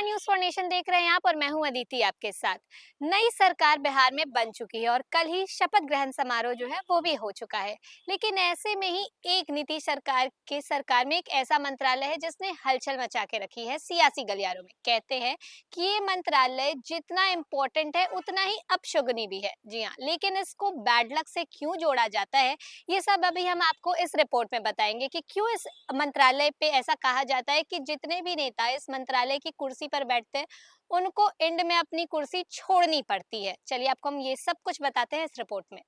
नमस्कार, news for nation देख रहे हैं आप और मैं हूं अदिति आपके साथ। नई सरकार बिहार में बन चुकी है और कल ही शपथ ग्रहण समारोह जो है वो भी हो चुका है। लेकिन ऐसे में ही एक नीतीश सरकार में एक ऐसा मंत्रालय है जिसने हलचल मचा के रखी है सियासी गलियारों में। कहते हैं कि ये मंत्रालय जितना इम्पोर्टेंट है उतना ही अपशगुनी भी है। जी हाँ, लेकिन इसको बैड लक से क्यों जोड़ा जाता है, ये सब अभी हम आपको इस रिपोर्ट में बताएंगे कि क्यों इस मंत्रालय पे ऐसा कहा जाता है कि जितने भी नेता इस मंत्रालय की कुर्सी पर बैठते हैं उनको एंड में अपनी कुर्सी छोड़नी पड़ती है। चलिए आपको हम ये सब कुछ बताते हैं इस रिपोर्ट में।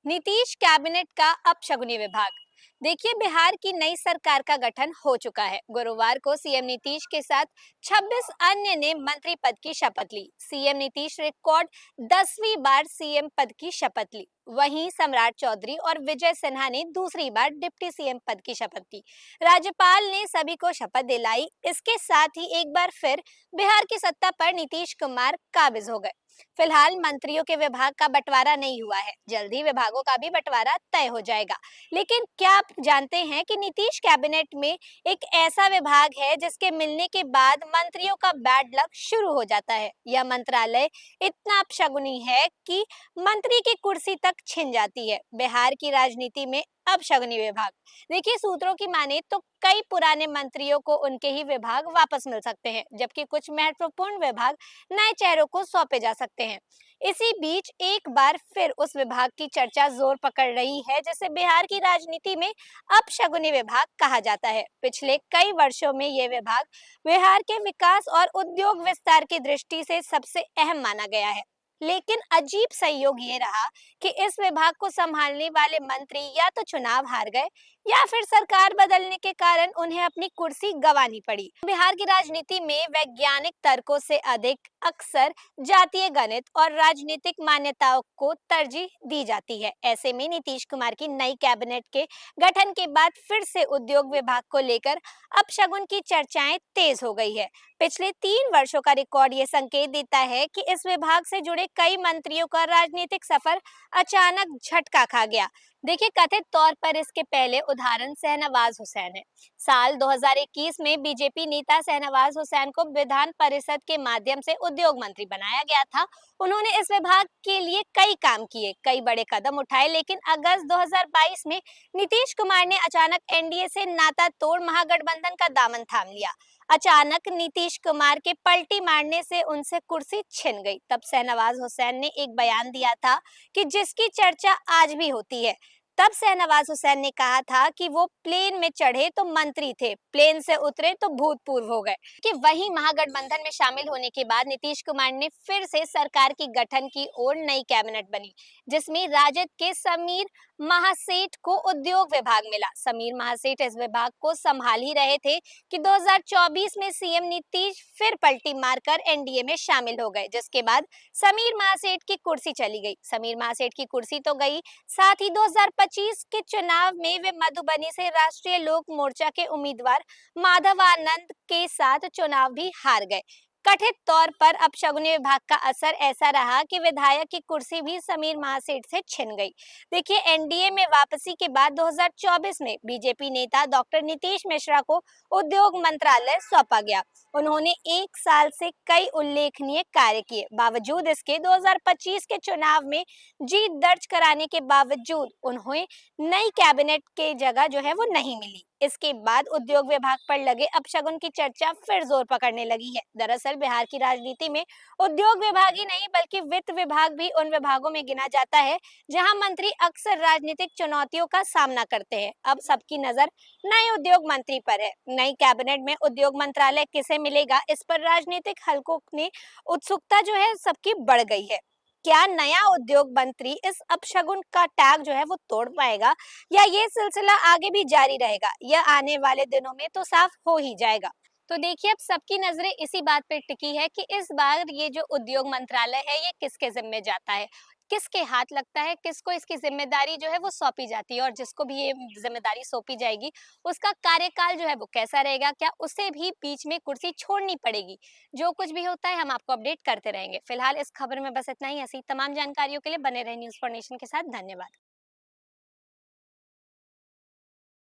नीतीश कैबिनेट का अपशगुनी विभाग। देखिए, बिहार की नई सरकार का गठन हो चुका है। गुरुवार को सीएम नीतीश के साथ 26 अन्य ने मंत्री पद की शपथ ली। सीएम नीतीश रिकॉर्ड 10वीं बार सीएम पद की शपथ ली। वहीं सम्राट चौधरी और विजय सिन्हा ने दूसरी बार डिप्टी सीएम पद की शपथ ली। राज्यपाल ने सभी को शपथ दिलाई। इसके साथ ही एक बार फिर बिहार की सत्ता पर नीतीश कुमार काबिज हो गए। फिलहाल मंत्रियों के विभाग का बंटवारा नहीं हुआ है, जल्द ही विभागों का भी बंटवारा तय हो जाएगा। लेकिन क्या आप जानते हैं कि नीतीश कैबिनेट में एक ऐसा विभाग है जिसके मिलने के बाद मंत्रियों का बैड लक शुरू हो जाता है। यह मंत्रालय इतना अपशगुनी है कि मंत्री की कुर्सी तक छिन जाती है। बिहार की राजनीति में अपशगुनी विभाग। देखिए, सूत्रों की माने तो कई पुराने मंत्रियों को उनके ही विभाग वापस मिल सकते हैं, जबकि कुछ महत्वपूर्ण विभाग नए चेहरों को सौंपे जा सकते हैं। इसी बीच एक बार फिर उस विभाग की चर्चा जोर पकड़ रही है जिसे बिहार की राजनीति में अपशगुनी विभाग कहा जाता है। पिछले कई वर्षों में ये विभाग बिहार के विकास और उद्योग विस्तार की दृष्टि से सबसे अहम माना गया है। लेकिन अजीब संयोग ये रहा कि इस विभाग को संभालने वाले मंत्री या तो चुनाव हार गए या फिर सरकार बदलने के कारण उन्हें अपनी कुर्सी गंवानी पड़ी। बिहार की राजनीति में वैज्ञानिक तर्कों से अधिक अक्सर जातीय गणित और राजनीतिक मान्यताओं को तरजीह दी जाती है। ऐसे में नीतीश कुमार की नई कैबिनेट के गठन के बाद फिर से उद्योग विभाग को लेकर अपशगुन की चर्चाएं तेज हो गई है। पिछले 3 वर्षों का रिकॉर्ड ये संकेत देता है कि इस विभाग से जुड़े कई मंत्रियों का राजनीतिक सफर अचानक झटका खा गया। देखिए, कथित तौर पर इसके पहले उदाहरण शहनवाज हुसैन है। साल 2021 में बीजेपी नेता शहनवाज हुसैन को विधान परिषद के माध्यम से उद्योग मंत्री बनाया गया था। उन्होंने इस विभाग के लिए कई काम किए, कई बड़े कदम उठाए, लेकिन अगस्त 2022 में नीतीश कुमार ने अचानक एनडीए से नाता तोड़ महागठबंधन का दामन थाम लिया। अचानक नीतीश कुमार के पलटी मारने से उनसे कुर्सी छिन गई। तब शहनवाज हुसैन ने एक बयान दिया था कि जिसकी चर्चा आज भी होती है। तब शहनवाज हुसैन ने कहा था कि वो प्लेन में चढ़े तो मंत्री थे, प्लेन से उतरे तो भूतपूर्व हो गए। कि वही महागठबंधन में शामिल होने के बाद नीतीश कुमार ने फिर से सरकार की गठन की ओर नई कैबिनेट बनी, जिसमें राजद के समीर महासेठ को उद्योग विभाग मिला। समीर महासेठ इस विभाग को संभाल ही रहे थे कि 2024 में सीएम नीतीश फिर पलटी मारकर एनडीए में शामिल हो गए, जिसके बाद समीर महासेठ की कुर्सी चली गई। समीर महासेठ की कुर्सी तो गई, साथ ही 2025 के चुनाव में वे मधुबनी से राष्ट्रीय लोक मोर्चा के उम्मीदवार माधव आनंद के साथ चुनाव भी हार गए। कथित तौर पर अपशगुनी विभाग का असर ऐसा रहा कि विधायक की कुर्सी भी समीर महासेठ से छिन गई। देखिए, एनडीए में वापसी के बाद 2024 में बीजेपी नेता डॉक्टर नीतीश मिश्रा को उद्योग मंत्रालय सौंपा गया। उन्होंने 1 साल से कई उल्लेखनीय कार्य किए। बावजूद इसके 2025 के चुनाव में जीत दर्ज कराने के बावजूद उन्हें नई कैबिनेट के जगह जो है वो नहीं मिली। इसके बाद उद्योग विभाग पर लगे अपशगुन की चर्चा फिर जोर पकड़ने लगी है। दरअसल बिहार की राजनीति में उद्योग विभाग ही नहीं बल्कि वित्त विभाग भी उन विभागों में गिना जाता है जहां मंत्री अक्सर राजनीतिक चुनौतियों का सामना करते हैं। अब सबकी नजर नए उद्योग मंत्री पर है। नई कैबिनेट में उद्योग मंत्रालय किसे मिलेगा, इस पर राजनीतिक हलकों में उत्सुकता जो है सबकी बढ़ गई है। क्या नया उद्योग मंत्री इस अपशगुन का टैग जो है वो तोड़ पाएगा या ये सिलसिला आगे भी जारी रहेगा, यह आने वाले दिनों में तो साफ हो ही जाएगा। तो देखिए, अब सबकी नजरें इसी बात पे टिकी है कि इस बार ये जो उद्योग मंत्रालय है ये किसके जिम्मे जाता है, किसके हाथ लगता है, किसको इसकी जिम्मेदारी जो है वो सौंपी जाती है और जिसको भी ये जिम्मेदारी सौंपी जाएगी उसका कार्यकाल जो है वो कैसा रहेगा, क्या उसे भी बीच में कुर्सी छोड़नी पड़ेगी। जो कुछ भी होता है हम आपको अपडेट करते रहेंगे। फिलहाल इस खबर में बस इतना ही। ऐसी तमाम जानकारियों के लिए बने रहे न्यूज फॉर नेशन के साथ। धन्यवाद।